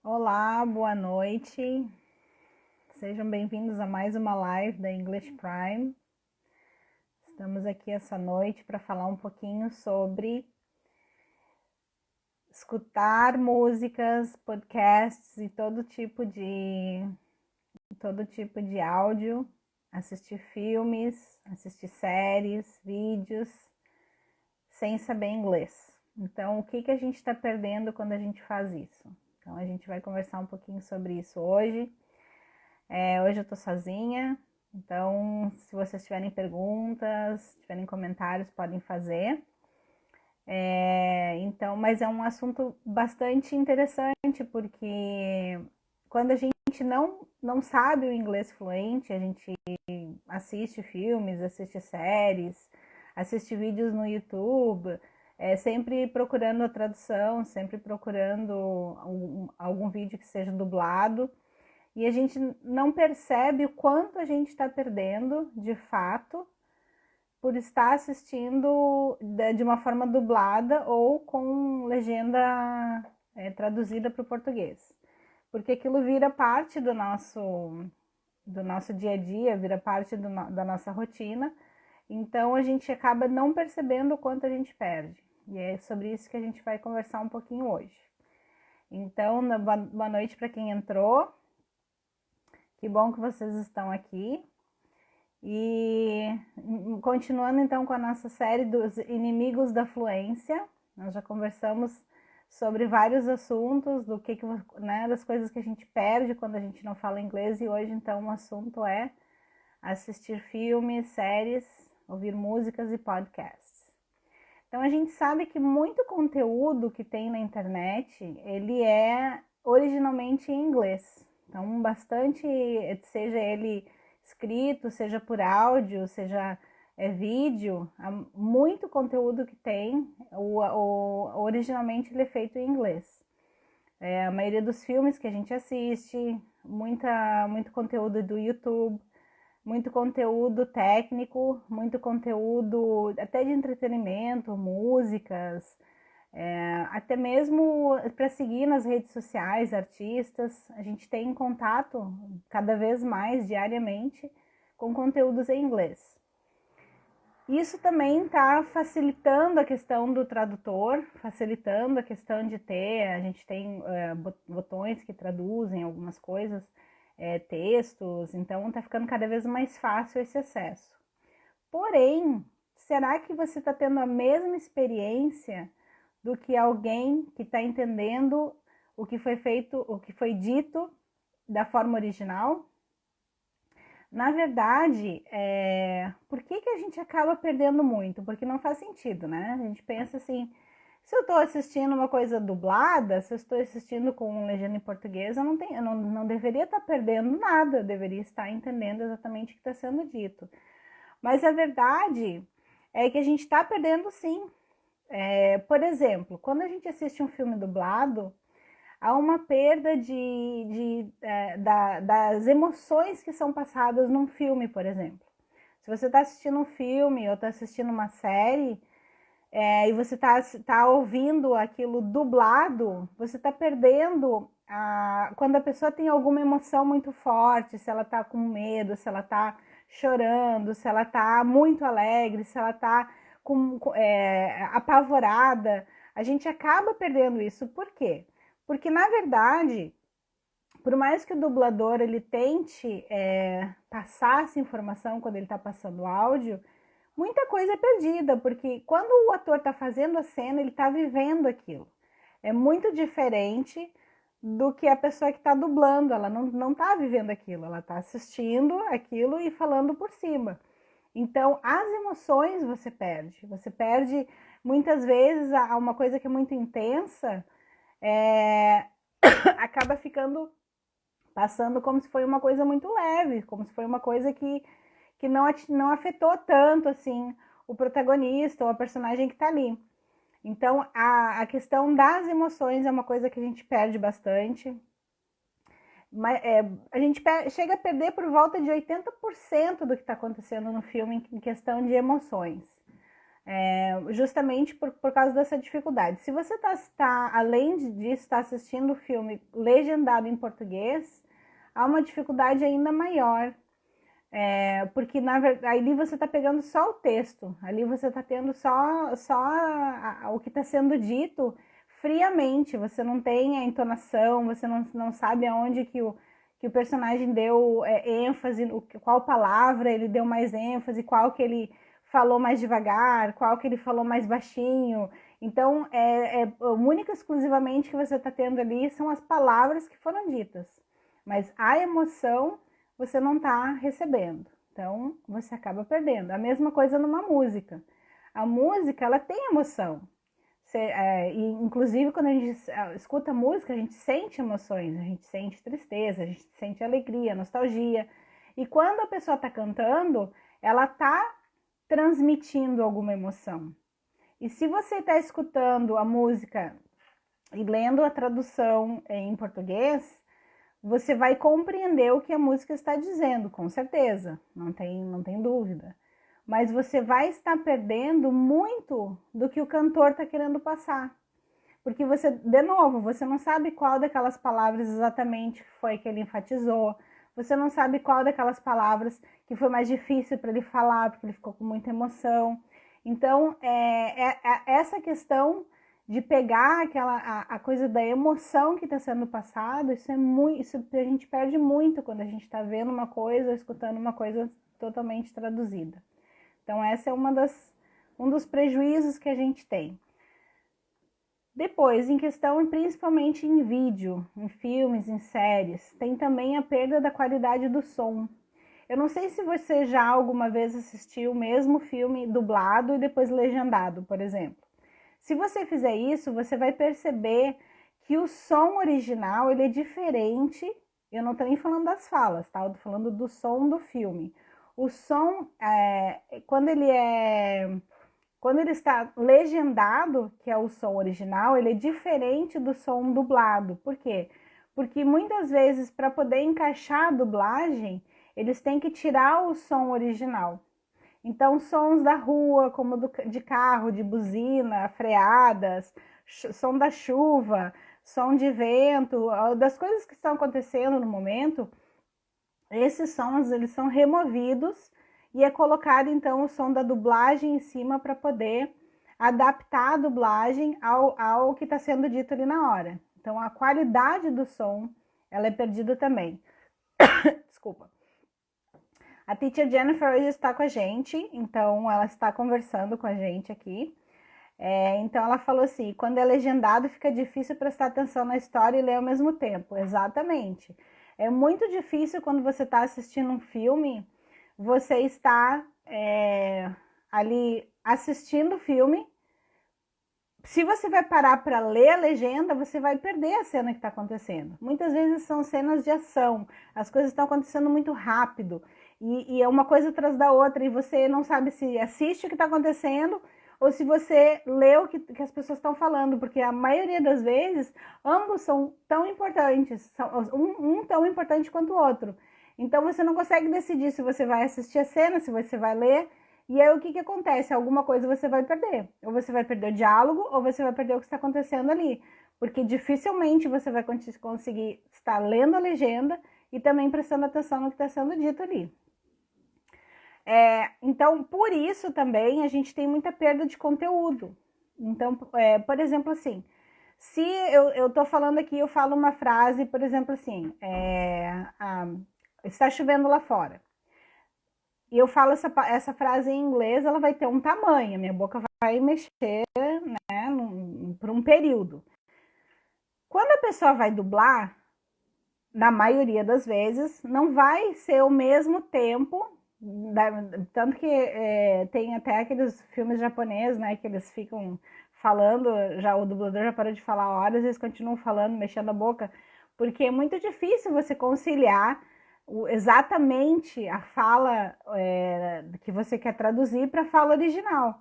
Olá, boa noite. Sejam bem-vindos a mais uma live da English Prime. Estamos aqui essa noite para falar um pouquinho sobre escutar músicas, podcasts e todo tipo de áudio, assistir filmes, assistir séries, vídeos, sem saber inglês. Então, o que a gente está perdendo quando a gente faz isso? Então, a gente vai conversar um pouquinho sobre isso hoje. Hoje eu tô sozinha, então se vocês tiverem perguntas, tiverem comentários, podem fazer. Mas é um assunto bastante interessante, porque quando a gente não sabe o inglês fluente, a gente assiste filmes, assiste séries, assiste vídeos no YouTube, sempre procurando a tradução, sempre procurando algum vídeo que seja dublado. E a gente não percebe o quanto a gente está perdendo, de fato, por estar assistindo de uma forma dublada ou com legenda traduzida para o português. Porque aquilo vira parte do nosso dia a dia, vira parte da nossa rotina. Então a gente acaba não percebendo o quanto a gente perde. E é sobre isso que a gente vai conversar um pouquinho hoje. Então, boa noite para quem entrou. Que bom que vocês estão aqui. E continuando então com a nossa série dos inimigos da fluência, nós já conversamos sobre vários assuntos, das coisas que a gente perde quando a gente não fala inglês, e hoje então o assunto é assistir filmes, séries, ouvir músicas e podcasts. Então a gente sabe que muito conteúdo que tem na internet, ele é originalmente em inglês. Então, bastante, seja ele escrito, seja por áudio, seja vídeo, muito conteúdo que tem, originalmente ele é feito em inglês. A maioria dos filmes que a gente assiste, muito conteúdo do YouTube, muito conteúdo técnico, muito conteúdo até de entretenimento, músicas, até mesmo para seguir nas redes sociais, artistas. A gente tem contato cada vez mais diariamente com conteúdos em inglês. Isso também está facilitando a questão do tradutor, facilitando a questão de a gente tem botões que traduzem algumas coisas, textos, então está ficando cada vez mais fácil esse acesso. Porém, será que você está tendo a mesma experiência do que alguém que está entendendo o que foi feito, o que foi dito da forma original? Na verdade, por que a gente acaba perdendo muito? Porque não faz sentido, né? A gente pensa assim, se eu estou assistindo uma coisa dublada, se eu estou assistindo com legenda em português, eu não deveria estar perdendo nada, eu deveria estar entendendo exatamente o que está sendo dito. Mas a verdade é que a gente está perdendo sim. Por exemplo, quando a gente assiste um filme dublado, há uma perda das emoções que são passadas num filme, por exemplo. Se você está assistindo um filme ou está assistindo uma série, e você tá ouvindo aquilo dublado, você está perdendo quando a pessoa tem alguma emoção muito forte, se ela está com medo, se ela está chorando, se ela está muito alegre, se ela está apavorada, a gente acaba perdendo isso. Por quê? Porque, na verdade, por mais que o dublador ele tente passar essa informação quando ele está passando áudio, muita coisa é perdida, porque quando o ator está fazendo a cena, ele está vivendo aquilo. É muito diferente do que a pessoa que está dublando, ela não está vivendo aquilo, ela está assistindo aquilo e falando por cima. Então, as emoções você perde muitas vezes uma coisa que é muito intensa, acaba passando como se foi uma coisa muito leve, como se foi uma coisa que não afetou tanto assim o protagonista ou a personagem que está ali. Então, a questão das emoções é uma coisa que a gente perde bastante. A gente chega a perder por volta de 80% do que está acontecendo no filme em questão de emoções. justamente por causa dessa dificuldade. Se você além disso, está assistindo o filme legendado em português, há uma dificuldade ainda maior, porque na verdade ali você está pegando só o texto, ali você está tendo só o que está sendo dito friamente, você não tem a entonação, você não sabe aonde que o personagem deu ênfase, qual palavra ele deu mais ênfase, qual que ele falou mais devagar, qual que ele falou mais baixinho. Então, única e exclusivamente que você está tendo ali são as palavras que foram ditas. Mas a emoção você não está recebendo. Então, você acaba perdendo. A mesma coisa numa música. A música, ela tem emoção. Inclusive, quando a gente escuta música, a gente sente emoções. A gente sente tristeza, a gente sente alegria, nostalgia. E quando a pessoa está cantando, ela está transmitindo alguma emoção. E se você está escutando a música e lendo a tradução em português, você vai compreender o que a música está dizendo, com certeza, não tem dúvida. Mas você vai estar perdendo muito do que o cantor está querendo passar. Porque você, de novo, você não sabe qual daquelas palavras exatamente foi que ele enfatizou, você não sabe qual daquelas palavras que foi mais difícil para ele falar, porque ele ficou com muita emoção. Então, essa questão de pegar a coisa da emoção que está sendo passada, isso a gente perde muito quando a gente está vendo uma coisa, escutando uma coisa totalmente traduzida. Então, essa é um dos prejuízos que a gente tem. Depois, em questão, principalmente em vídeo, em filmes, em séries, tem também a perda da qualidade do som. Eu não sei se você já alguma vez assistiu o mesmo filme dublado e depois legendado, por exemplo. Se você fizer isso, você vai perceber que o som original ele é diferente. Eu não estou nem falando das falas, tá? Eu estou falando do som do filme. O som, quando ele está legendado, que é o som original, ele é diferente do som dublado. Por quê? Porque muitas vezes, para poder encaixar a dublagem, eles têm que tirar o som original. Então, sons da rua, como de carro, de buzina, freadas, som da chuva, som de vento, das coisas que estão acontecendo no momento, esses sons eles são removidos e é colocado então o som da dublagem em cima para poder adaptar a dublagem ao que está sendo dito ali na hora. Então, a qualidade do som ela é perdida também. Desculpa. A teacher Jennifer hoje está com a gente, então ela está conversando com a gente aqui. Então ela falou assim, quando é legendado fica difícil prestar atenção na história e ler ao mesmo tempo. Exatamente. É muito difícil quando você está assistindo um filme, você está ali assistindo o filme. Se você vai parar para ler a legenda, você vai perder a cena que está acontecendo. Muitas vezes são cenas de ação, as coisas estão acontecendo muito rápido. E é uma coisa atrás da outra, e você não sabe se assiste o que está acontecendo ou se você lê o que as pessoas estão falando, porque a maioria das vezes, ambos são tão importantes, são um tão importante quanto o outro. Então você não consegue decidir se você vai assistir a cena, se você vai ler, e aí o que acontece? Alguma coisa você vai perder. Ou você vai perder o diálogo, ou você vai perder o que está acontecendo ali. Porque dificilmente você vai conseguir estar lendo a legenda e também prestando atenção no que está sendo dito ali. Então, por isso também a gente tem muita perda de conteúdo. Então, por exemplo, assim, se eu tô falando aqui, eu falo uma frase, por exemplo, assim, está chovendo lá fora. E eu falo essa frase em inglês, ela vai ter um tamanho, a minha boca vai mexer, né, por um período. Quando a pessoa vai dublar, na maioria das vezes, não vai ser o mesmo tempo. Tanto que tem até aqueles filmes japoneses, né, que eles ficam falando, já o dublador já parou de falar horas, eles continuam falando, mexendo a boca, porque é muito difícil você conciliar exatamente a fala que você quer traduzir para a fala original.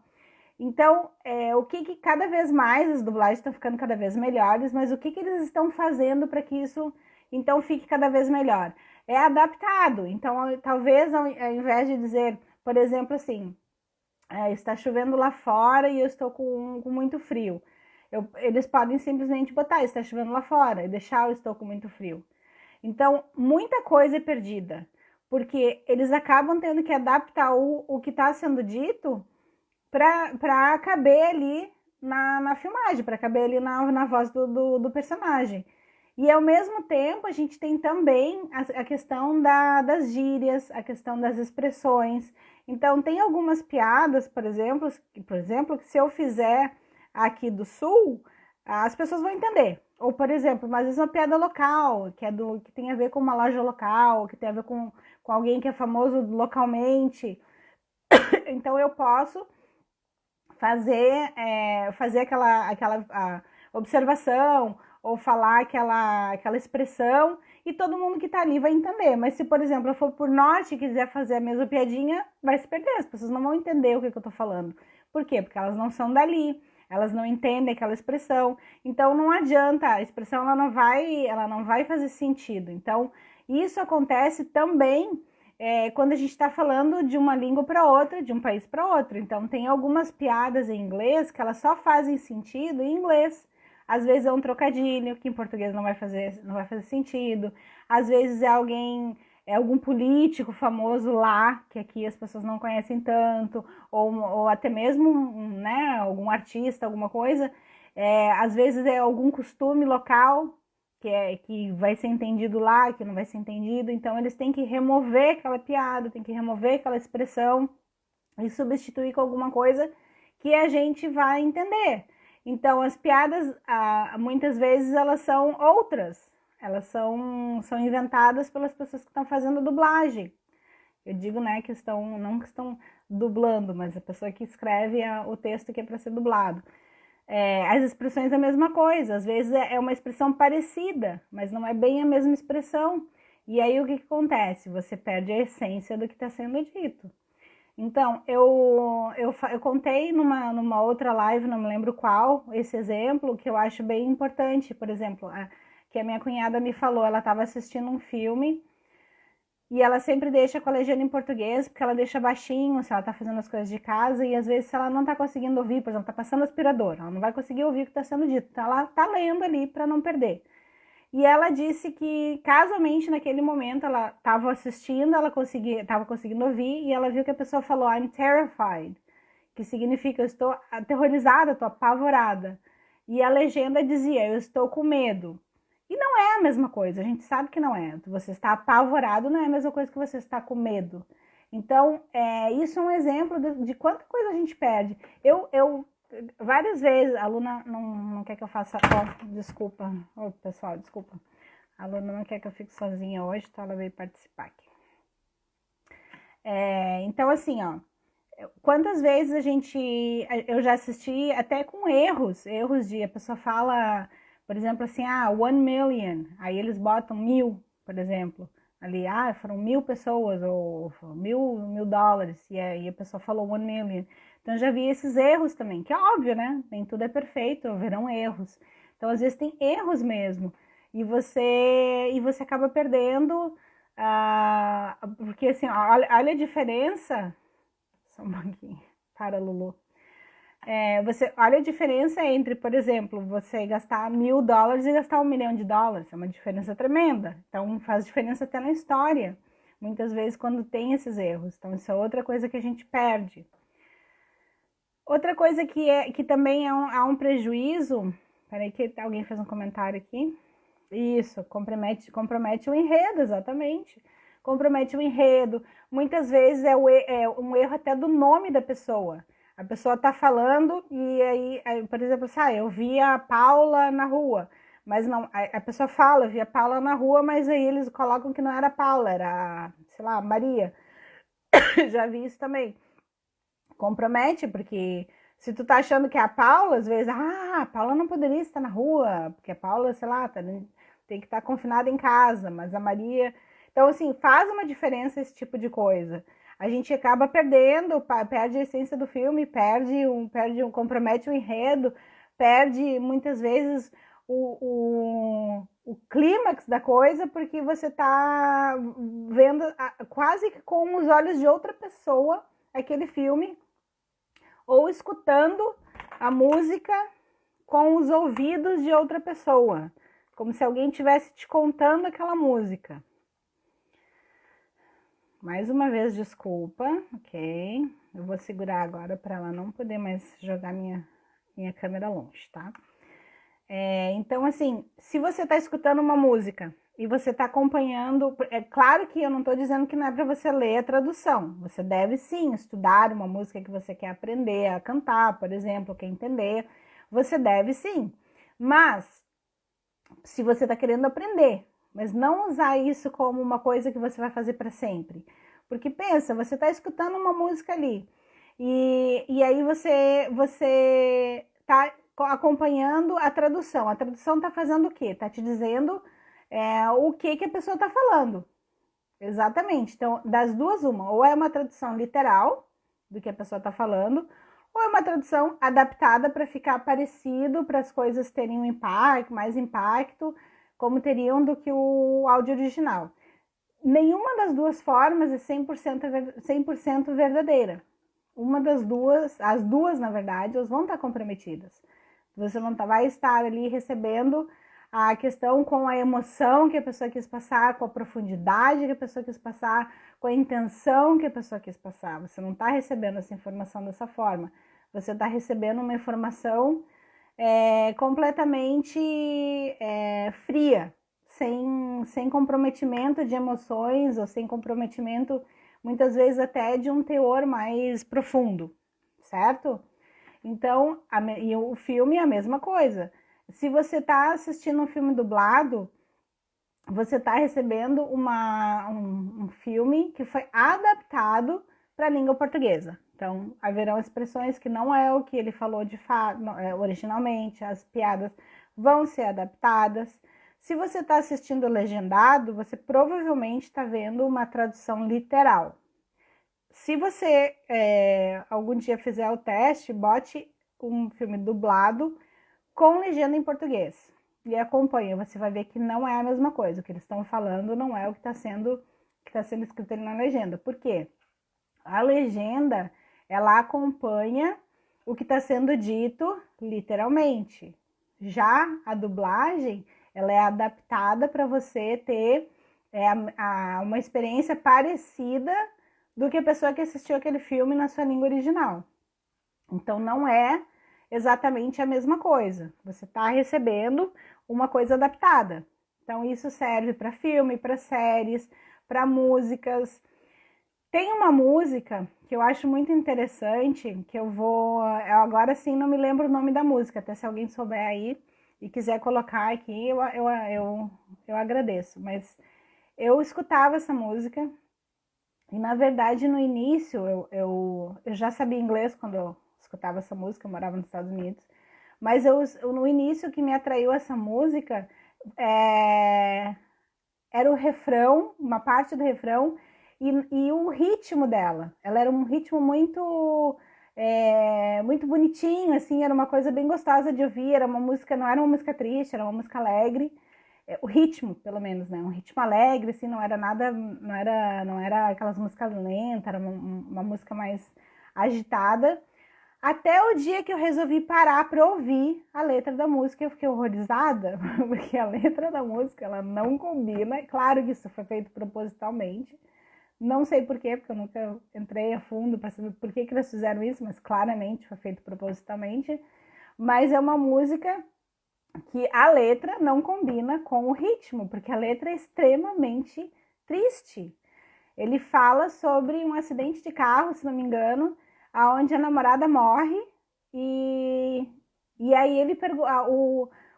Então, o que cada vez mais, as dublagens estão ficando cada vez melhores, mas o que eles estão fazendo para que isso, então, fique cada vez melhor? É adaptado. Então, talvez, ao invés de dizer, por exemplo, assim, está chovendo lá fora e eu estou com muito frio. Eles podem simplesmente botar, está chovendo lá fora, e deixar eu estou com muito frio. Então, muita coisa é perdida, porque eles acabam tendo que adaptar o que está sendo dito para caber ali na filmagem, para caber ali na voz do personagem. E ao mesmo tempo, a gente tem também a questão das gírias, a questão das expressões. Então, tem algumas piadas, por exemplo, que se eu fizer aqui do Sul, as pessoas vão entender. Ou, por exemplo, às vezes uma piada local, que tem a ver com uma loja local, que tem a ver com alguém que é famoso localmente. Então, eu posso fazer aquela observação ou falar aquela expressão e todo mundo que tá ali vai entender. Mas se, por exemplo, eu for por norte e quiser fazer a mesma piadinha, vai se perder. As pessoas não vão entender o que eu tô falando. Por quê? Porque elas não são dali, elas não entendem aquela expressão. Então não adianta, a expressão ela não vai fazer sentido. Então isso acontece também quando a gente está falando de uma língua para outra, de um país para outro. Então, tem algumas piadas em inglês que elas só fazem sentido em inglês. Às vezes é um trocadilho que em português não vai fazer sentido. Às vezes é algum político famoso lá, que aqui as pessoas não conhecem tanto, ou até mesmo, né, algum artista, alguma coisa. Às vezes é algum costume local que vai ser entendido lá, que não vai ser entendido. Então, eles têm que remover aquela piada, têm que remover aquela expressão e substituir com alguma coisa que a gente vai entender. Então, as piadas, muitas vezes, elas são outras. Elas são inventadas pelas pessoas que estão fazendo a dublagem. Eu digo, né, não que estão dublando, mas a pessoa que escreve o texto que é para ser dublado. As expressões é a mesma coisa, às vezes é uma expressão parecida, mas não é bem a mesma expressão. E aí o que acontece? Você perde a essência do que está sendo dito. Então, eu contei numa outra live, não me lembro qual, esse exemplo que eu acho bem importante. Por exemplo, que a minha cunhada me falou, ela estava assistindo um filme e ela sempre deixa com a legenda em português, porque ela deixa baixinho se ela tá fazendo as coisas de casa, e às vezes se ela não tá conseguindo ouvir, por exemplo, tá passando aspirador, ela não vai conseguir ouvir o que tá sendo dito, então ela tá lendo ali para não perder. E ela disse que, casualmente, naquele momento, ela estava assistindo, ela estava conseguindo ouvir, e ela viu que a pessoa falou I'm terrified, que significa eu estou aterrorizada, estou apavorada. E a legenda dizia eu estou com medo. E não é a mesma coisa, a gente sabe que não é. Você está apavorado não é a mesma coisa que você está com medo. Então, isso é um exemplo de quanta coisa a gente perde. Eu várias vezes, a aluna não quer que eu faça... desculpa. Pessoal, desculpa. A aluna não quer que eu fique sozinha hoje, então ela veio participar aqui. Então, assim, quantas vezes eu já assisti até com erros de a pessoa fala, por exemplo, assim, 1 million, aí eles botam 1000, por exemplo, ali, foram 1000 pessoas, ou mil dólares, e aí a pessoa falou 1 million. Então, eu já vi esses erros também, que é óbvio, né? Nem tudo é perfeito, haverão erros. Então, às vezes tem erros mesmo, e você acaba perdendo, porque assim, olha a diferença. Só um pouquinho. Para, Lulu. Você olha a diferença entre, por exemplo, você gastar $1000 e gastar $1 milhão. É uma diferença tremenda. Então, faz diferença até na história. Muitas vezes, quando tem esses erros. Então, isso é outra coisa que a gente perde. Outra coisa que também há um prejuízo... Peraí que alguém fez um comentário aqui. Isso, compromete o enredo, exatamente. Compromete o enredo. Muitas vezes é um erro até do nome da pessoa. A pessoa tá falando e aí por exemplo, eu vi a Paula na rua. Mas não, a pessoa fala, eu vi a Paula na rua, mas aí eles colocam que não era a Paula, era, sei lá, a Maria. Já vi isso também. Compromete, porque se tu tá achando que é a Paula, às vezes, a Paula não poderia estar na rua, porque a Paula, sei lá, tem que estar confinada em casa, mas a Maria... Então, assim, faz uma diferença esse tipo de coisa. A gente acaba perde a essência do filme, compromete o enredo, perde muitas vezes o clímax da coisa, porque você tá vendo quase que com os olhos de outra pessoa aquele filme, ou escutando a música com os ouvidos de outra pessoa, como se alguém estivesse te contando aquela música. Mais uma vez, desculpa, ok? Eu vou segurar agora para ela não poder mais jogar minha câmera longe, tá? Então, assim, se você está escutando uma música e você está acompanhando, é claro que eu não estou dizendo que não é para você ler a tradução. Você deve sim estudar uma música que você quer aprender a cantar, por exemplo, quer entender. Você deve sim. Mas, se você está querendo aprender, mas não usar isso como uma coisa que você vai fazer para sempre. Porque pensa, você está escutando uma música ali e aí você está acompanhando a tradução. A tradução está fazendo o quê? Está te dizendo o que a pessoa está falando. Exatamente. Então, das duas, uma. Ou é uma tradução literal do que a pessoa está falando, ou é uma tradução adaptada para ficar parecido, para as coisas terem um impacto, mais impacto, como teriam do que o áudio original. Nenhuma das duas formas é 100% verdadeira. Uma das duas, as duas, na verdade, elas vão estar comprometidas. Você não vai estar ali recebendo a questão com a emoção que a pessoa quis passar, com a profundidade que a pessoa quis passar, com a intenção que a pessoa quis passar. Você não está recebendo essa informação dessa forma. Você está recebendo uma informação completamente fria, sem comprometimento de emoções ou sem comprometimento, muitas vezes até de um teor mais profundo, certo? Então, e o filme é a mesma coisa. Se você está assistindo um filme dublado, você está recebendo um filme que foi adaptado para a língua portuguesa. Então, haverão expressões que não é o que ele falou de fato, originalmente, as piadas vão ser adaptadas. Se você está assistindo legendado, você provavelmente está vendo uma tradução literal. Se você algum dia fizer o teste, bote um filme dublado com legenda em português e acompanha. Você vai ver que não é a mesma coisa. O que eles estão falando não é o que está sendo escrito ali na legenda. Por quê? A legenda, ela acompanha o que está sendo dito literalmente. Já a dublagem, ela é adaptada para você ter uma experiência parecida do que a pessoa que assistiu aquele filme na sua língua original. Então, não é exatamente a mesma coisa. Você está recebendo uma coisa adaptada. Então, isso serve para filme, para séries, para músicas. Tem uma música que eu acho muito interessante, que eu agora sim não me lembro o nome da música, até se alguém souber aí e quiser colocar aqui, eu agradeço. Mas eu escutava essa música e, na verdade, no início, eu já sabia inglês quando eu escutava essa música, eu morava nos Estados Unidos, mas no início o que me atraiu essa música era o refrão, uma parte do refrão e o ritmo dela. Ela era um ritmo muito bonitinho, assim, era uma coisa bem gostosa de ouvir, era uma música, não era uma música triste, era uma música alegre. O ritmo, pelo menos, né? Um ritmo alegre, assim, não era nada, não era aquelas músicas lentas, era uma música mais agitada. Até o dia que eu resolvi parar para ouvir a letra da música, eu fiquei horrorizada, porque a letra da música, ela não combina. Claro que isso foi feito propositalmente. Não sei por quê, porque eu nunca entrei a fundo para saber por que eles fizeram isso, mas claramente foi feito propositalmente. Mas é uma música que a letra não combina com o ritmo, porque a letra é extremamente triste. Ele fala sobre um acidente de carro, se não me engano, aonde a namorada morre e aí ele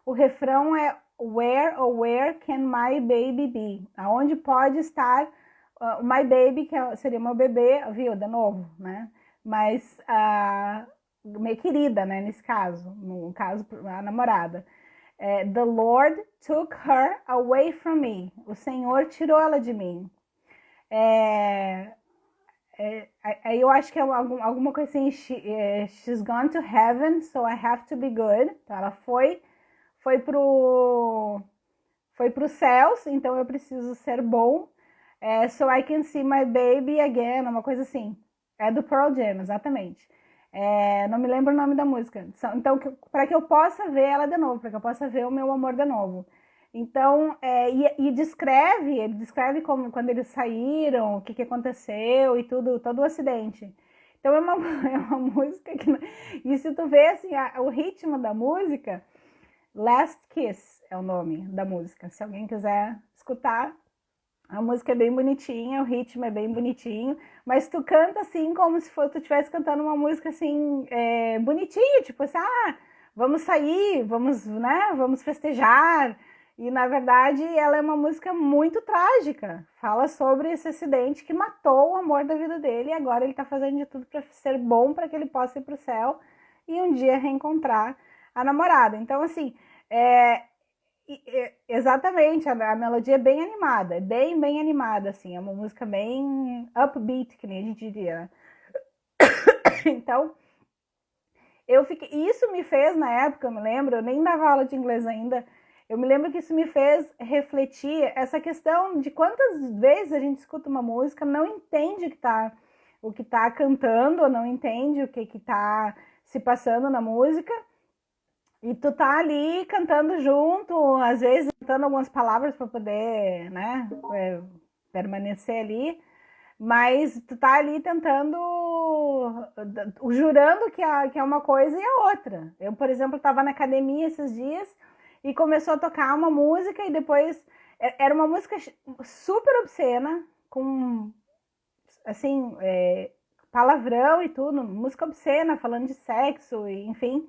o refrão é where can my baby be? Aonde pode estar my baby, que seria meu bebê, viu, de novo, né? Mas minha querida, né, nesse caso, no caso a namorada. The Lord took her away from me. O Senhor tirou ela de mim. Aí eu acho que é alguma coisa assim, she's gone to heaven, so I have to be good. Então ela foi pros céus, então eu preciso ser bom. So I can see my baby again, uma coisa assim. É do Pearl Jam, exatamente. Não me lembro o nome da música. Então, para que eu possa ver ela de novo, para que eu possa ver o meu amor de novo. Então, ele descreve como quando eles saíram, o que, que aconteceu e tudo, todo o acidente. Então é uma, é uma música que. E se tu vê assim, o ritmo da música, Last Kiss é o nome da música. Se alguém quiser escutar, a música é bem bonitinha, o ritmo é bem bonitinho, mas tu canta assim como se tu estivesse cantando uma música assim, bonitinha, tipo assim, vamos sair, vamos, né, vamos festejar. E na verdade ela é uma música muito trágica. Fala sobre esse acidente que matou o amor da vida dele e agora ele tá fazendo de tudo para ser bom para que ele possa ir pro céu e um dia reencontrar a namorada. Então, assim, exatamente, a melodia é bem animada, é bem animada, assim, é uma música bem upbeat, que nem a gente diria, né? Então, isso me fez, na época, eu me lembro, eu nem dava aula de inglês ainda, eu me lembro que isso me fez refletir essa questão de quantas vezes a gente escuta uma música, não entende o que tá cantando, ou não entende o que tá se passando na música, e tu tá ali cantando junto, às vezes cantando algumas palavras para poder, né, permanecer ali, mas tu tá ali tentando, jurando que é uma coisa e é outra. Eu, por exemplo, tava na academia esses dias e começou a tocar uma música e depois era uma música super obscena, com, assim, palavrão e tudo, música obscena, falando de sexo, e, enfim.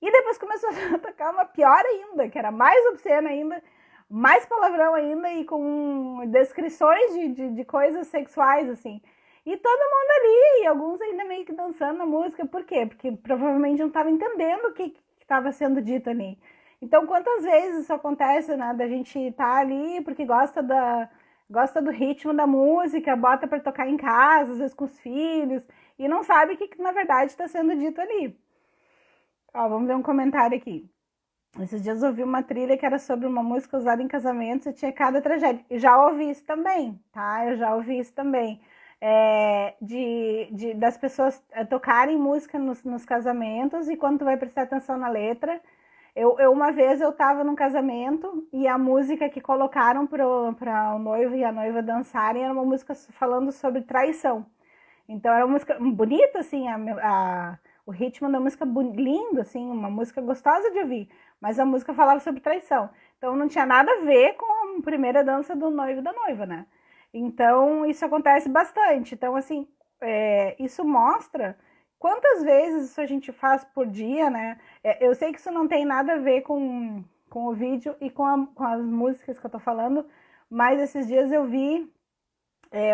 E depois começou a tocar uma pior ainda, que era mais obscena ainda, mais palavrão ainda e com descrições de coisas sexuais, assim. E todo mundo ali, e alguns ainda meio que dançando a música. Por quê? Porque provavelmente não estava entendendo o que estava sendo dito ali. Então, quantas vezes isso acontece, né? Da gente estar ali porque gosta do ritmo da música, bota para tocar em casa, às vezes com os filhos, e não sabe o que na verdade está sendo dito ali. Ó, vamos ver um comentário aqui. Esses dias eu ouvi uma trilha que era sobre uma música usada em casamentos e tinha cada tragédia. E já ouvi isso também, tá? Eu já ouvi isso também. Das pessoas tocarem música nos casamentos e quando tu vai prestar atenção na letra. Uma vez eu tava num casamento e a música que colocaram para o noivo e a noiva dançarem era uma música falando sobre traição. Então era uma música bonita, assim, o ritmo da música lindo, assim, uma música gostosa de ouvir, mas a música falava sobre traição. Então não tinha nada a ver com a primeira dança do noivo e da noiva, né? Então isso acontece bastante. Então, assim, isso mostra quantas vezes isso a gente faz por dia, né? Eu sei que isso não tem nada a ver com o vídeo e com as músicas que eu tô falando, mas esses dias eu vi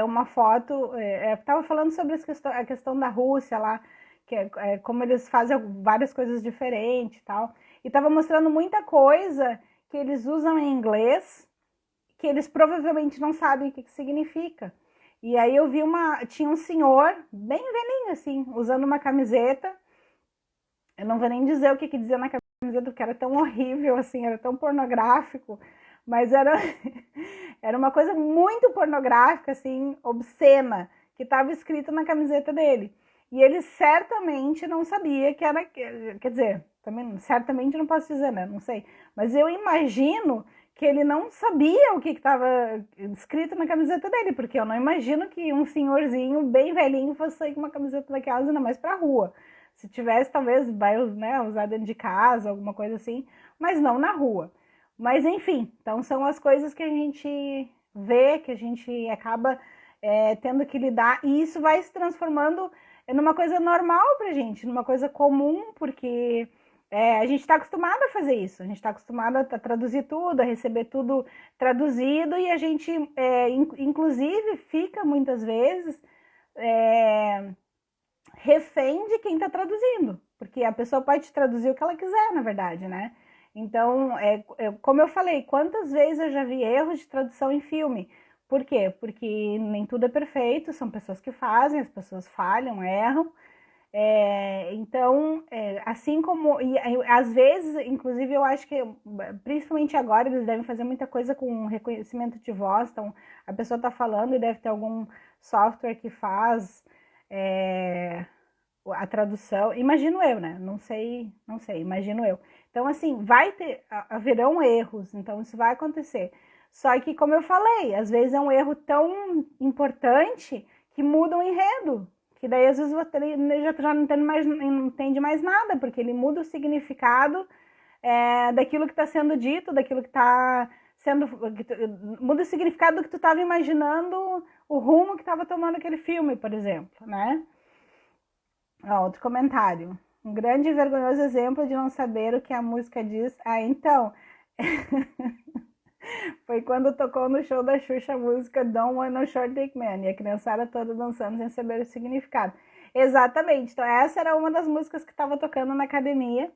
uma foto, estava falando sobre a questão da Rússia lá, que como eles fazem várias coisas diferentes e tal, e estava mostrando muita coisa que eles usam em inglês, que eles provavelmente não sabem o que significa. E aí eu vi tinha um senhor, bem velhinho assim, usando uma camiseta, eu não vou nem dizer o que dizia na camiseta, porque era tão horrível assim, era tão pornográfico, mas era uma coisa muito pornográfica, assim, obscena, que estava escrito na camiseta dele. E ele certamente não sabia que era, quer dizer, também certamente não posso dizer, né? Não sei. Mas eu imagino que ele não sabia o que estava escrito na camiseta dele, porque eu não imagino que um senhorzinho bem velhinho fosse sair com uma camiseta daquelas ainda mais pra rua. Se tivesse, talvez vai, né, usar dentro de casa, alguma coisa assim, mas não na rua. Mas enfim, então são as coisas que a gente vê, que a gente acaba tendo que lidar, e isso vai se transformando numa coisa normal pra gente, numa coisa comum, porque a gente está acostumado a fazer isso, a gente está acostumado a traduzir tudo, a receber tudo traduzido, e a gente, inclusive, fica muitas vezes refém de quem está traduzindo, porque a pessoa pode traduzir o que ela quiser, na verdade, né? Então, como eu falei, quantas vezes eu já vi erros de tradução em filme? Por quê? Porque nem tudo é perfeito, são pessoas que fazem, as pessoas falham, erram. Então, assim como... E, às vezes, inclusive, eu acho que, principalmente agora, eles devem fazer muita coisa com reconhecimento de voz. Então, a pessoa está falando e deve ter algum software que faz a tradução, imagino eu, né? Não sei, imagino eu. Então, assim, haverão erros, então isso vai acontecer. Só que, como eu falei, às vezes é um erro tão importante que muda o enredo. Que daí, às vezes, você já não entende mais nada, porque ele muda o significado daquilo que está sendo dito, daquilo que está sendo... Muda o significado do que tu estava imaginando, o rumo que estava tomando aquele filme, por exemplo, né? Outro comentário. Um grande e vergonhoso exemplo de não saber o que a música diz. Então... Foi quando tocou no show da Xuxa a música Don't Want No Short Dick Man, e a criançada toda dançando sem saber o significado. Exatamente, então essa era uma das músicas que estava tocando na academia,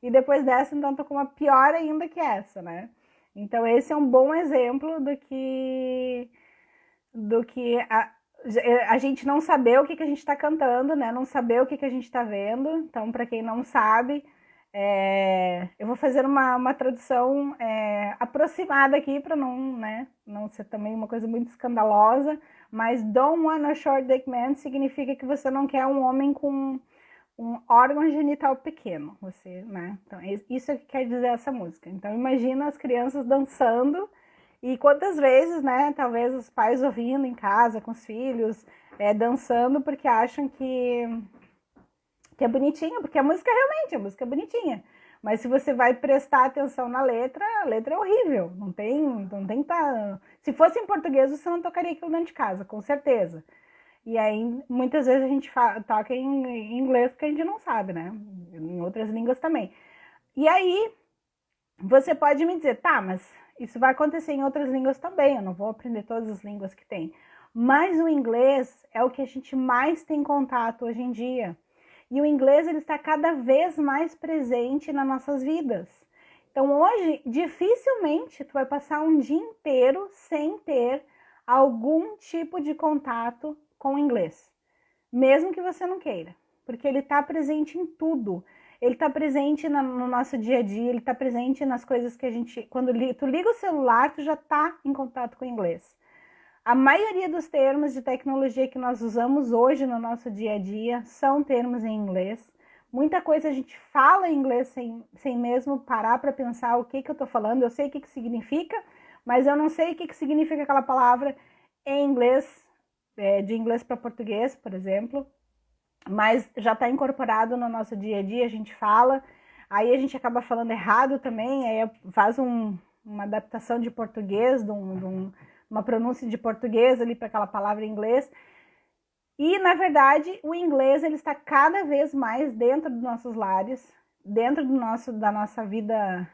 e depois dessa, então, tocou uma pior ainda que essa, né? Então esse é um bom exemplo do que a gente não saber o que a gente está cantando, né? Não saber o que a gente está vendo. Então, para quem não sabe... eu vou fazer uma tradução aproximada aqui para não ser também uma coisa muito escandalosa, mas don't want a short dick man significa que você não quer um homem com um órgão genital pequeno, né? Então, isso é o que quer dizer essa música. Então, imagina as crianças dançando e quantas vezes, né, talvez os pais ouvindo em casa com os filhos, dançando porque acham que é bonitinha, porque a música é bonitinha. Mas se você vai prestar atenção na letra, a letra é horrível. Não tem Se fosse em português, você não tocaria aquilo dentro de casa, com certeza. E aí, muitas vezes a gente toca em inglês porque a gente não sabe, né? Em outras línguas também. E aí, você pode me dizer, tá, mas isso vai acontecer em outras línguas também, eu não vou aprender todas as línguas que tem. Mas o inglês é o que a gente mais tem contato hoje em dia. E o inglês ele está cada vez mais presente nas nossas vidas. Então hoje, dificilmente tu vai passar um dia inteiro sem ter algum tipo de contato com o inglês. Mesmo que você não queira. Porque ele está presente em tudo. Ele está presente no nosso dia a dia, ele está presente nas coisas que a gente... Quando tu liga o celular, tu já está em contato com o inglês. A maioria dos termos de tecnologia que nós usamos hoje no nosso dia a dia são termos em inglês. Muita coisa a gente fala em inglês sem mesmo parar para pensar o que eu estou falando. Eu sei o que significa, mas eu não sei o que significa aquela palavra em inglês, de inglês para português, por exemplo. Mas já está incorporado no nosso dia a dia, a gente fala. Aí a gente acaba falando errado também, aí faz uma adaptação de português, uma pronúncia de português ali para aquela palavra em inglês. E, na verdade, o inglês ele está cada vez mais dentro dos nossos lares, dentro da nossa vida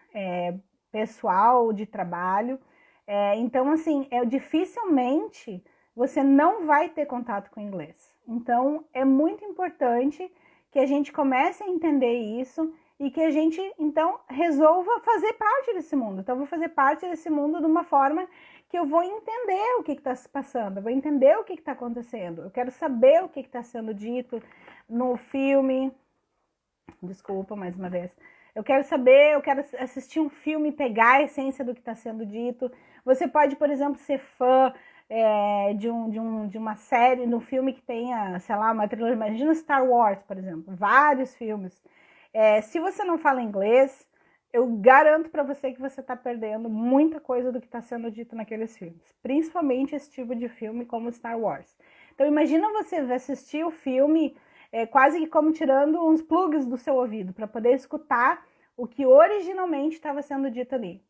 pessoal, de trabalho. Então, assim, dificilmente você não vai ter contato com o inglês. Então, é muito importante que a gente comece a entender isso e que a gente, então, resolva fazer parte desse mundo. Então, eu vou fazer parte desse mundo de uma forma que eu vou entender o que está se passando, eu vou entender o que está acontecendo, eu quero saber o que está sendo dito no filme. Desculpa, mais uma vez. Eu quero saber, eu quero assistir um filme e pegar a essência do que está sendo dito. Você pode, por exemplo, ser fã de uma série, no filme que tenha, sei lá, uma trilogia. Imagina Star Wars, por exemplo, vários filmes. Se você não fala inglês, eu garanto para você que você está perdendo muita coisa do que está sendo dito naqueles filmes. Principalmente esse tipo de filme como Star Wars. Então imagina você assistir o filme quase que como tirando uns plugs do seu ouvido para poder escutar o que originalmente estava sendo dito ali.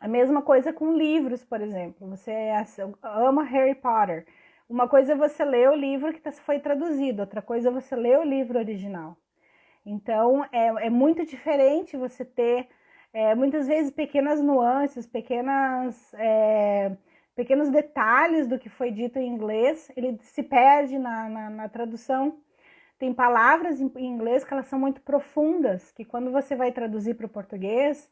A mesma coisa com livros, por exemplo. Você ama Harry Potter. Uma coisa é você ler o livro que foi traduzido, outra coisa é você ler o livro original. Então, é muito diferente você ter, muitas vezes, pequenas nuances, pequenos detalhes do que foi dito em inglês, ele se perde na tradução. Tem palavras em inglês que elas são muito profundas, que quando você vai traduzir para o português,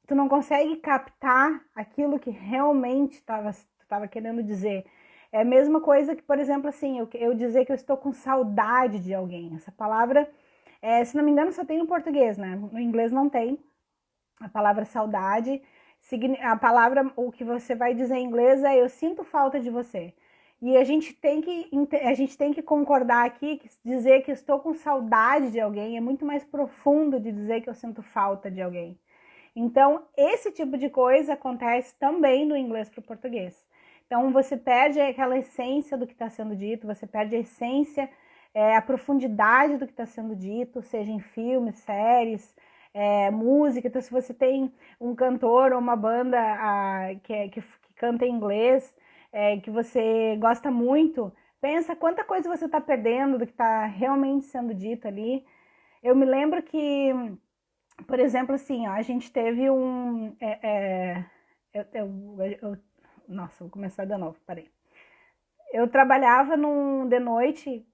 tu não consegue captar aquilo que realmente estava querendo dizer. É a mesma coisa que, por exemplo, assim, eu dizer que eu estou com saudade de alguém. Essa palavra, se não me engano, só tem no português, né? No inglês não tem. A palavra saudade, o que você vai dizer em inglês é eu sinto falta de você. E a gente tem que concordar aqui, dizer que estou com saudade de alguém é muito mais profundo de dizer que eu sinto falta de alguém. Então, esse tipo de coisa acontece também no inglês para o português. Então, você perde aquela essência do que está sendo dito, você perde a essência, a profundidade do que está sendo dito, seja em filmes, séries, música. Então, se você tem um cantor ou uma banda que canta em inglês, que você gosta muito, pensa quanta coisa você está perdendo do que está realmente sendo dito ali. Eu me lembro que, por exemplo, assim, ó, a gente teve nossa, vou começar de novo, parei. Eu trabalhava de noite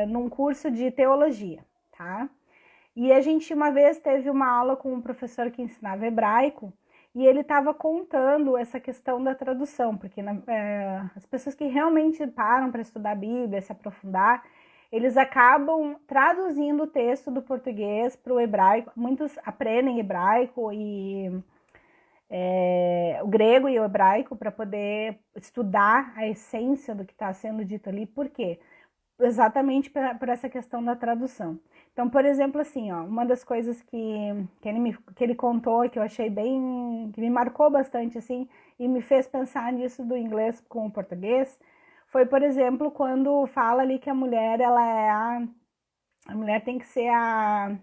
num curso de teologia, tá? E a gente uma vez teve uma aula com um professor que ensinava hebraico, e ele estava contando essa questão da tradução, porque as pessoas que realmente param para estudar a Bíblia, se aprofundar, eles acabam traduzindo o texto do português para o hebraico. Muitos aprendem hebraico e o grego e o hebraico para poder estudar a essência do que está sendo dito ali. Por quê? Exatamente por essa questão da tradução. Então, por exemplo, assim, ó, uma das coisas que ele contou, que eu achei que me marcou bastante, assim, e me fez pensar nisso do inglês com o português, foi, por exemplo, quando fala ali que a mulher, a mulher tem que ser a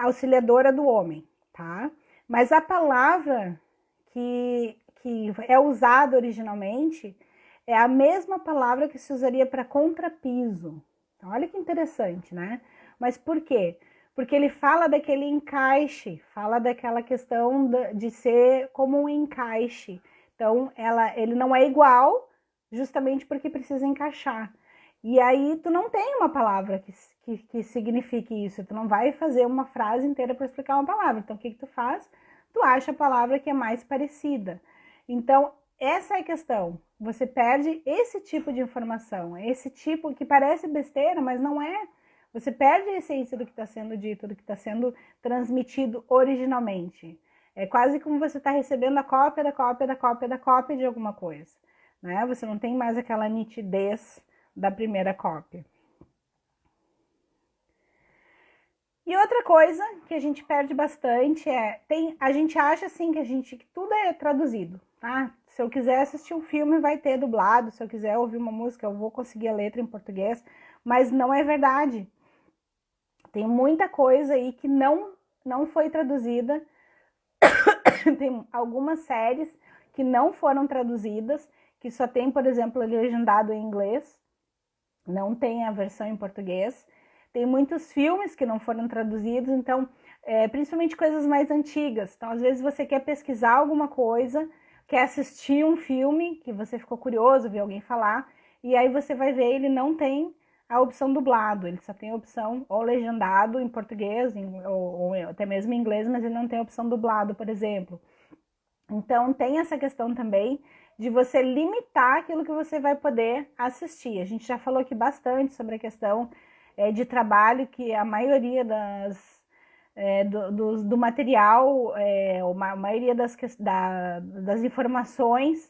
auxiliadora do homem, tá? Mas a palavra que é usada originalmente é a mesma palavra que se usaria para contrapiso. Então, olha que interessante, né? Mas por quê? Porque ele fala daquele encaixe, fala daquela questão de ser como um encaixe. Então, ele não é igual, justamente porque precisa encaixar. E aí, tu não tem uma palavra que signifique isso. Tu não vai fazer uma frase inteira para explicar uma palavra. Então, o que tu faz? Tu acha a palavra que é mais parecida. Então, essa é a questão. Você perde esse tipo de informação, esse tipo que parece besteira, mas não é. Você perde a essência do que está sendo dito, do que está sendo transmitido originalmente. É quase como você está recebendo a cópia da cópia da cópia da cópia de alguma coisa, né? Você não tem mais aquela nitidez da primeira cópia. E outra coisa que a gente perde bastante a gente acha assim que tudo é traduzido, tá? Se eu quiser assistir um filme, vai ter dublado. Se eu quiser ouvir uma música, eu vou conseguir a letra em português. Mas não é verdade. Tem muita coisa aí que não foi traduzida. Tem algumas séries que não foram traduzidas, que só tem, por exemplo, legendado em inglês. Não tem a versão em português. Tem muitos filmes que não foram traduzidos, então, principalmente coisas mais antigas. Então, às vezes você quer pesquisar alguma coisa, quer assistir um filme que você ficou curioso, ver alguém falar, e aí você vai ver, ele não tem a opção dublado, ele só tem a opção ou legendado em português, ou até mesmo em inglês, mas ele não tem a opção dublado, por exemplo. Então, tem essa questão também de você limitar aquilo que você vai poder assistir. A gente já falou aqui bastante sobre a questão de trabalho, que a maioria do material, a maioria das informações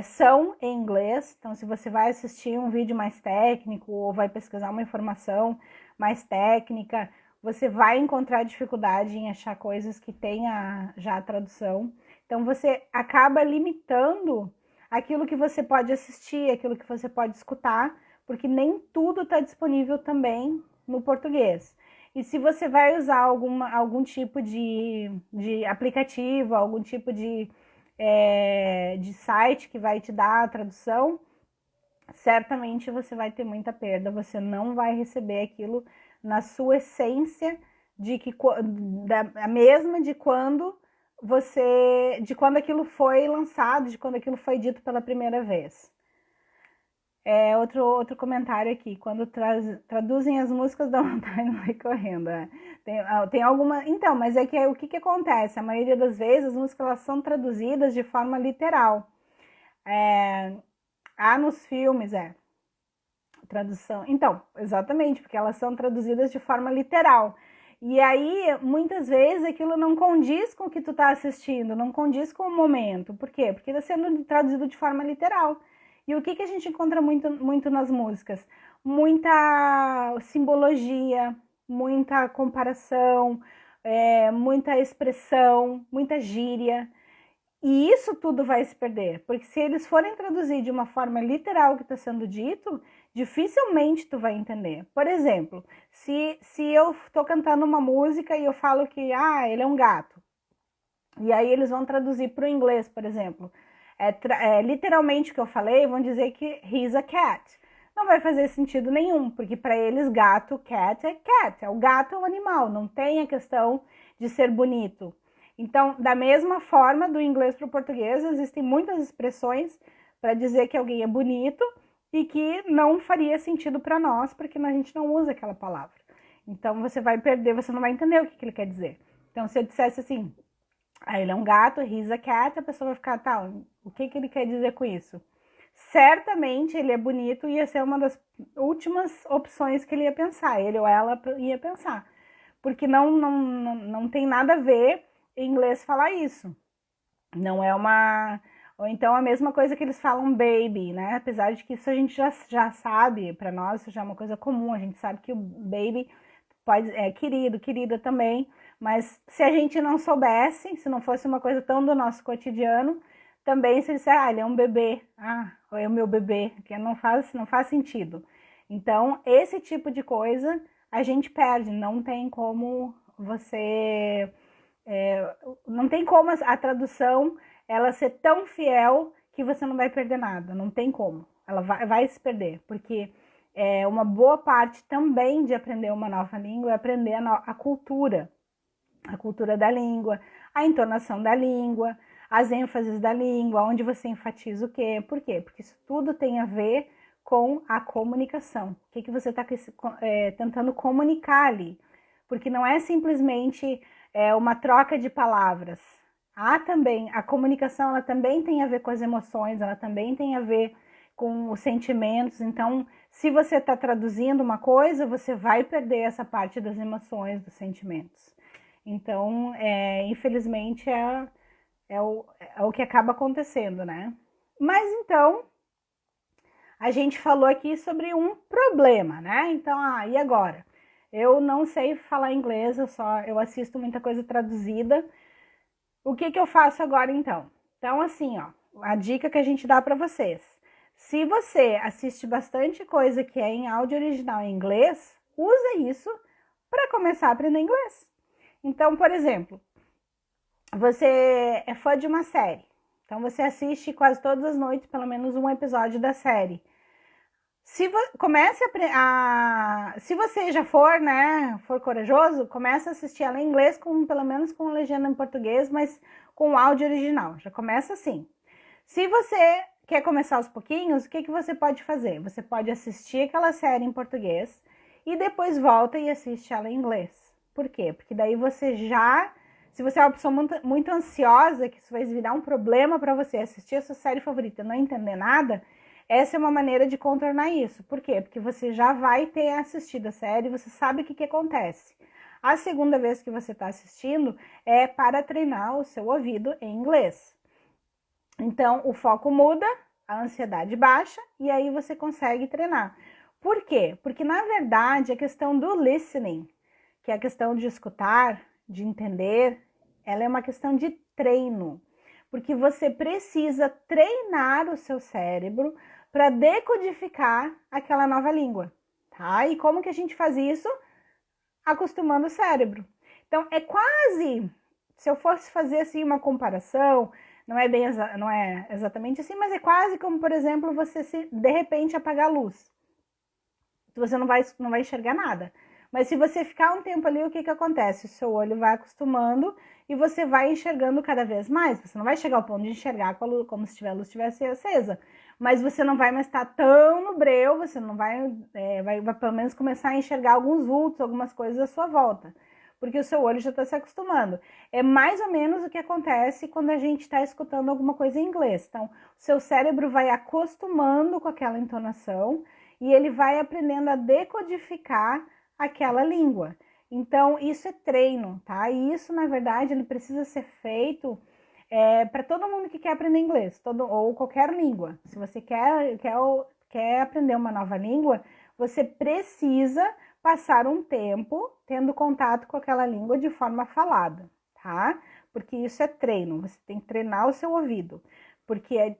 são em inglês. Então, se você vai assistir um vídeo mais técnico ou vai pesquisar uma informação mais técnica, você vai encontrar dificuldade em achar coisas que tenha já a tradução. Então, você acaba limitando aquilo que você pode assistir, aquilo que você pode escutar, porque nem tudo está disponível também no português. E se você vai usar algum tipo de aplicativo, algum tipo de site que vai te dar a tradução, certamente você vai ter muita perda, você não vai receber aquilo na sua essência, a mesma de quando aquilo foi lançado, de quando aquilo foi dito pela primeira vez. Outro comentário aqui, quando traduzem as músicas dá vontade de ir correndo. Tem alguma... Então, mas é que o que acontece? A maioria das vezes as músicas elas são traduzidas de forma literal. Nos filmes, tradução. Então, exatamente, porque elas são traduzidas de forma literal. E aí, muitas vezes, aquilo não condiz com o que tu tá assistindo, não condiz com o momento. Por quê? Porque está sendo traduzido de forma literal. E o que a gente encontra muito nas músicas? Muita simbologia, muita comparação, muita expressão, muita gíria. E isso tudo vai se perder, porque se eles forem traduzir de uma forma literal o que está sendo dito, dificilmente tu vai entender. Por exemplo, se eu estou cantando uma música e eu falo que ele é um gato, e aí eles vão traduzir para o inglês, por exemplo, literalmente o que eu falei, vão dizer que he's a cat. Não vai fazer sentido nenhum, porque para eles gato, cat, é o gato é um animal, não tem a questão de ser bonito. Então, da mesma forma, do inglês para o português, existem muitas expressões para dizer que alguém é bonito e que não faria sentido para nós, porque a gente não usa aquela palavra. Então, você vai perder, você não vai entender o que ele quer dizer. Então, se eu dissesse assim, ele é um gato, he's a cat, a pessoa vai ficar, tá, o que ele quer dizer com isso? Certamente ele é bonito, ia ser uma das últimas opções que ele ia pensar, ele ou ela ia pensar. Porque não tem nada a ver em inglês falar isso. Não é uma... Ou então a mesma coisa que eles falam baby, né? Apesar de que isso a gente já sabe, para nós isso já é uma coisa comum, a gente sabe que o baby querido, querida também, mas se a gente não soubesse, se não fosse uma coisa tão do nosso cotidiano, também se disser, ele é um bebê, ou é o meu bebê, que não faz sentido. Então, esse tipo de coisa a gente perde, não tem como você... não tem como a tradução ela ser tão fiel que você não vai perder nada, não tem como. Ela vai se perder, porque uma boa parte também de aprender uma nova língua é aprender a cultura da língua, a entonação da língua, as ênfases da língua, onde você enfatiza o quê. Por quê? Porque isso tudo tem a ver com a comunicação. O que você está tentando comunicar ali? Porque não é simplesmente uma troca de palavras. Também, a comunicação ela também tem a ver com as emoções, ela também tem a ver com os sentimentos. Então, se você está traduzindo uma coisa, você vai perder essa parte das emoções, dos sentimentos. Então, infelizmente, é o que acaba acontecendo, né? Mas, então, a gente falou aqui sobre um problema, né? Então, e agora? Eu não sei falar inglês, eu assisto muita coisa traduzida. O que eu faço agora, então? Então, assim, a dica que a gente dá para vocês. Se você assiste bastante coisa que é em áudio original em inglês, usa isso para começar a aprender inglês. Então, por exemplo, você é fã de uma série. Então, você assiste quase todas as noites, pelo menos um episódio da série. Se você já for corajoso, comece a assistir ela em inglês, pelo menos com legenda em português, mas com áudio original. Já começa assim. Se você quer começar aos pouquinhos, o que você pode fazer? Você pode assistir aquela série em português e depois volta e assiste ela em inglês. Por quê? Porque daí se você é uma pessoa muito ansiosa, que isso vai virar um problema para você assistir a sua série favorita e não entender nada, essa é uma maneira de contornar isso. Por quê? Porque você já vai ter assistido a série, você sabe o que acontece. A segunda vez que você está assistindo é para treinar o seu ouvido em inglês. Então, o foco muda, a ansiedade baixa e aí você consegue treinar. Por quê? Porque, na verdade, a questão do listening, que é a questão de escutar, de entender, ela é uma questão de treino. Porque você precisa treinar o seu cérebro para decodificar aquela nova língua, tá? E como que a gente faz isso? Acostumando o cérebro. Então, é quase, se eu fosse fazer assim uma comparação, não é exatamente assim, mas é quase como, por exemplo, você de repente apagar a luz. Você não vai enxergar nada. Mas se você ficar um tempo ali, o que acontece? O seu olho vai acostumando e você vai enxergando cada vez mais. Você não vai chegar ao ponto de enxergar como se a luz estivesse acesa. Mas você não vai mais estar tão no breu, você não vai pelo menos começar a enxergar alguns vultos, algumas coisas à sua volta. Porque o seu olho já está se acostumando. É mais ou menos o que acontece quando a gente está escutando alguma coisa em inglês. Então, o seu cérebro vai acostumando com aquela entonação e ele vai aprendendo a decodificar aquela língua. Então, isso é treino, tá? E isso, na verdade, ele precisa ser feito para todo mundo que quer aprender inglês, ou qualquer língua. Se você quer aprender uma nova língua, você precisa passar um tempo tendo contato com aquela língua de forma falada, tá? Porque isso é treino, você tem que treinar o seu ouvido. Porque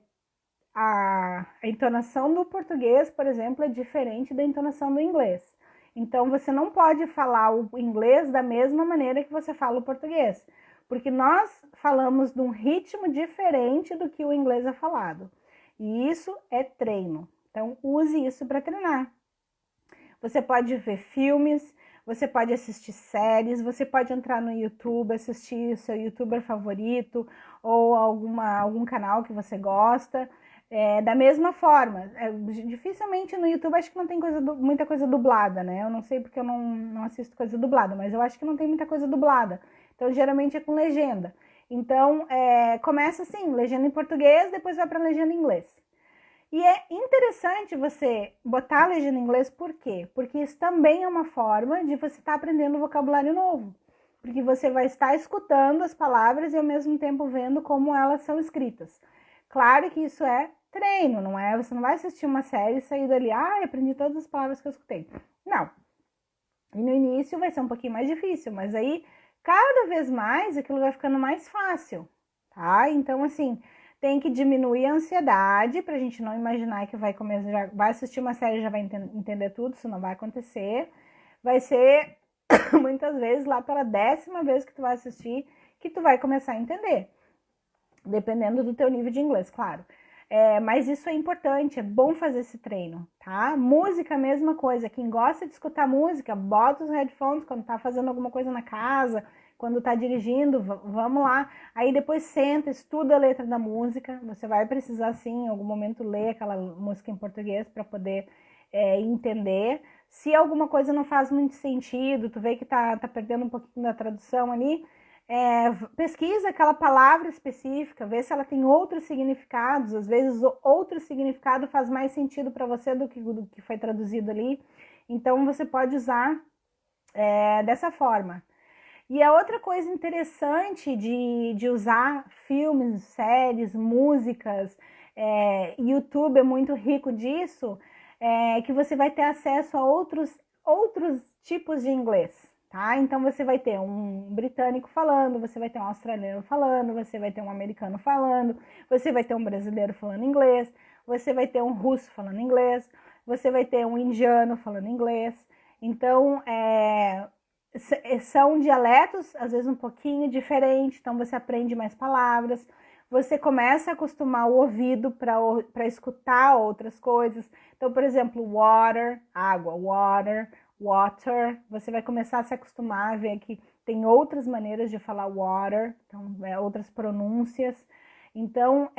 a entonação do português, por exemplo, é diferente da entonação do inglês. Então, você não pode falar o inglês da mesma maneira que você fala o português, porque nós falamos num ritmo diferente do que o inglês é falado. E isso é treino. Então, use isso para treinar. Você pode ver filmes, você pode assistir séries, você pode entrar no YouTube, assistir o seu youtuber favorito ou algum canal que você gosta. Da mesma forma, dificilmente no YouTube acho que não tem muita coisa dublada, né? Eu não sei porque eu não assisto coisa dublada, mas eu acho que não tem muita coisa dublada. Então, geralmente é com legenda. Então, começa assim, legenda em português, depois vai para legenda em inglês. E é interessante você botar a legenda em inglês, por quê? Porque isso também é uma forma de você estar aprendendo vocabulário novo. Porque você vai estar escutando as palavras e ao mesmo tempo vendo como elas são escritas. Claro que isso é treino, não é? Você não vai assistir uma série e sair dali, aprendi todas as palavras que eu escutei. Não. E no início vai ser um pouquinho mais difícil, mas aí cada vez mais aquilo vai ficando mais fácil, tá? Então, assim, tem que diminuir a ansiedade pra gente não imaginar que vai assistir uma série e já vai entender tudo, isso não vai acontecer. Vai ser muitas vezes lá pela 10ª vez que tu vai assistir que tu vai começar a entender. Dependendo do teu nível de inglês, claro. Mas isso é importante, é bom fazer esse treino, tá? Música, a mesma coisa. Quem gosta de escutar música, bota os headphones quando tá fazendo alguma coisa na casa, quando tá dirigindo, vamos lá. Aí depois senta, estuda a letra da música. Você vai precisar, sim, em algum momento ler aquela música em português para poder entender. Se alguma coisa não faz muito sentido, tu vê que tá perdendo um pouquinho da tradução ali, pesquisa aquela palavra específica, vê se ela tem outros significados. Às vezes outro significado faz mais sentido para você do que foi traduzido ali. Então você pode usar dessa forma. E a outra coisa interessante de usar filmes, séries, músicas, YouTube é muito rico disso, que você vai ter acesso a outros tipos de inglês. Tá? Então você vai ter um britânico falando, você vai ter um australiano falando, você vai ter um americano falando, você vai ter um brasileiro falando inglês, você vai ter um russo falando inglês, você vai ter um indiano falando inglês. Então, são dialetos, às vezes um pouquinho diferente, então você aprende mais palavras, você começa a acostumar o ouvido para escutar outras coisas. Então, por exemplo, water, água, water, você vai começar a se acostumar a ver que tem outras maneiras de falar water, então, outras pronúncias. Então,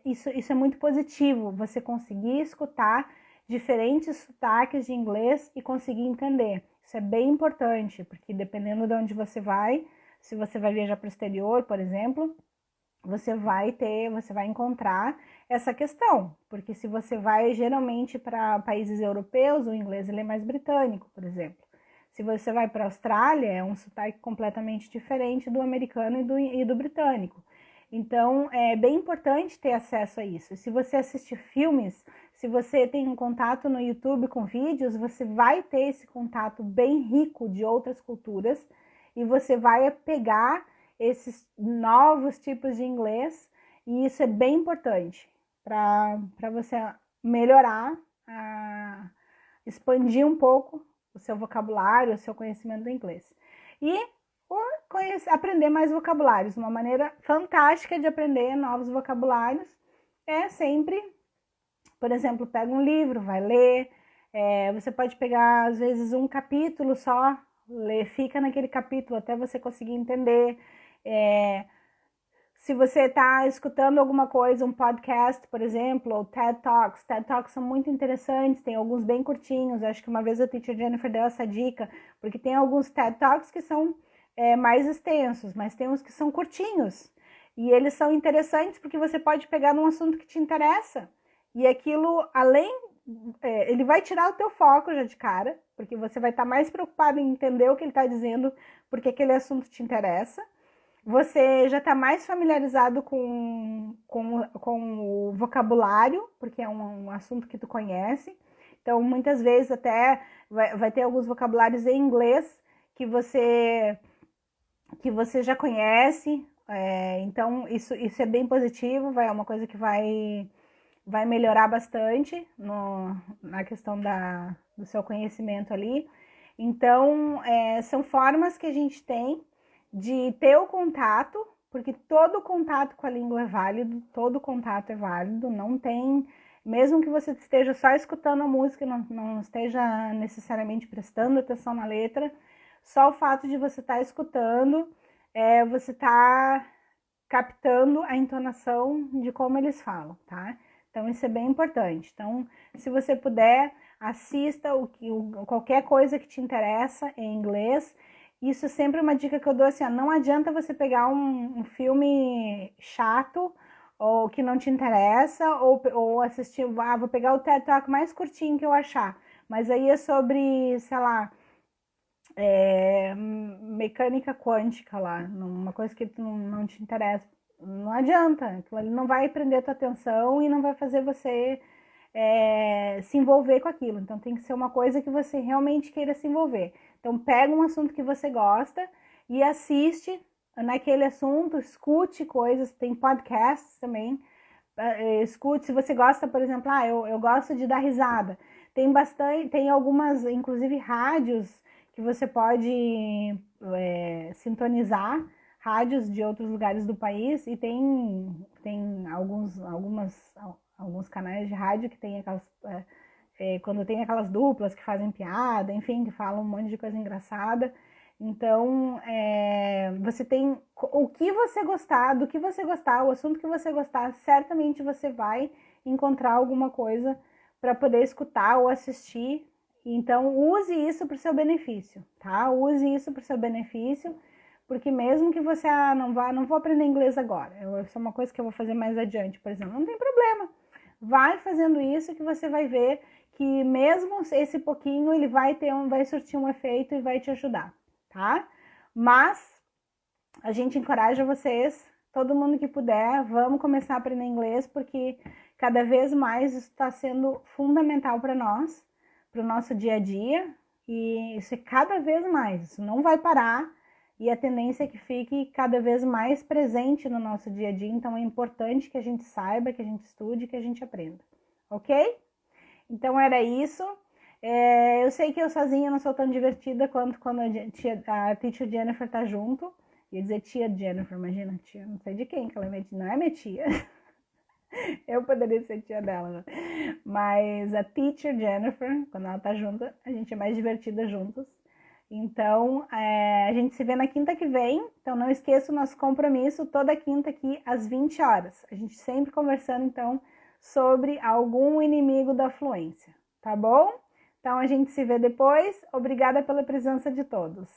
isso é muito positivo, você conseguir escutar diferentes sotaques de inglês e conseguir entender. Isso é bem importante, porque dependendo de onde você vai, se você vai viajar para o exterior, por exemplo, você vai encontrar essa questão, porque se você vai geralmente para países europeus, o inglês ele é mais britânico, por exemplo. Se você vai para a Austrália, é um sotaque completamente diferente do americano e do britânico. Então, é bem importante ter acesso a isso. Se você assistir filmes, se você tem um contato no YouTube com vídeos, você vai ter esse contato bem rico de outras culturas e você vai pegar esses novos tipos de inglês, e isso é bem importante para você melhorar, expandir um pouco o seu vocabulário, o seu conhecimento do inglês. E aprender mais vocabulários. Uma maneira fantástica de aprender novos vocabulários é sempre, por exemplo, pega um livro, vai ler, você pode pegar às vezes um capítulo só, fica naquele capítulo até você conseguir entender. Se você está escutando alguma coisa, um podcast, por exemplo, ou TED Talks são muito interessantes, tem alguns bem curtinhos. Acho que uma vez a Teacher Jennifer deu essa dica, porque tem alguns TED Talks que são mais extensos, mas tem uns que são curtinhos. E eles são interessantes porque você pode pegar num assunto que te interessa. E aquilo, ele vai tirar o teu foco já de cara, porque você vai estar mais preocupado em entender o que ele está dizendo, porque aquele assunto te interessa. você já está mais familiarizado com o vocabulário, porque é um assunto que tu conhece. Então, muitas vezes até vai ter alguns vocabulários em inglês que você já conhece. Então, isso é bem positivo, é uma coisa que vai melhorar bastante na questão do seu conhecimento ali. Então, são formas que a gente tem de ter o contato, porque todo contato com a língua é válido, todo contato é válido, não tem, mesmo que você esteja só escutando a música, não esteja necessariamente prestando atenção na letra, só o fato de você estar escutando, você está captando a entonação de como eles falam, tá? Então, isso é bem importante. Então, se você puder, assista qualquer coisa que te interessa em inglês. Isso é sempre uma dica que eu dou, assim, ó, não adianta você pegar um filme chato ou que não te interessa, ou assistir, vou pegar o TED Talk mais curtinho que eu achar. Mas aí é sobre, sei lá, mecânica quântica lá, uma coisa que não te interessa. Não adianta, aquilo ali não vai prender a tua atenção e não vai fazer você se envolver com aquilo. Então tem que ser uma coisa que você realmente queira se envolver. Então pega um assunto que você gosta e assiste naquele assunto, escute coisas, tem podcasts também, escute, se você gosta, por exemplo, eu gosto de dar risada. Tem algumas, inclusive rádios, que você pode sintonizar, rádios de outros lugares do país, e tem alguns canais de rádio que tem aquelas, quando tem aquelas duplas que fazem piada, enfim, que falam um monte de coisa engraçada. Então, você tem o que você gostar, do que você gostar, o assunto que você gostar, certamente você vai encontrar alguma coisa para poder escutar ou assistir. Então, use isso para o seu benefício, tá? Use isso para o seu benefício, porque mesmo que você não vou aprender inglês agora, isso é uma coisa que eu vou fazer mais adiante, por exemplo, não tem problema. Vai fazendo isso que você vai ver que mesmo esse pouquinho ele vai surtir um efeito e vai te ajudar, tá? Mas a gente encoraja vocês, todo mundo que puder, vamos começar a aprender inglês, porque cada vez mais isso está sendo fundamental para nós, para o nosso dia a dia, e isso é cada vez mais, isso não vai parar, e a tendência é que fique cada vez mais presente no nosso dia a dia, então é importante que a gente saiba, que a gente estude, que a gente aprenda, ok? Então era isso. Eu sei que eu sozinha não sou tão divertida quanto quando a teacher Jennifer tá junto. Ia dizer tia Jennifer, imagina, tia, não sei de quem que ela é minha tia, não é minha tia. Eu poderia ser tia dela, né? Mas a teacher Jennifer, quando ela tá junto, a gente é mais divertida juntos. Então, a gente se vê na quinta que vem. Então, não esqueça o nosso compromisso toda quinta aqui às 20 horas. A gente sempre conversando, então, sobre algum inimigo da fluência, tá bom? Então, a gente se vê depois. Obrigada pela presença de todos.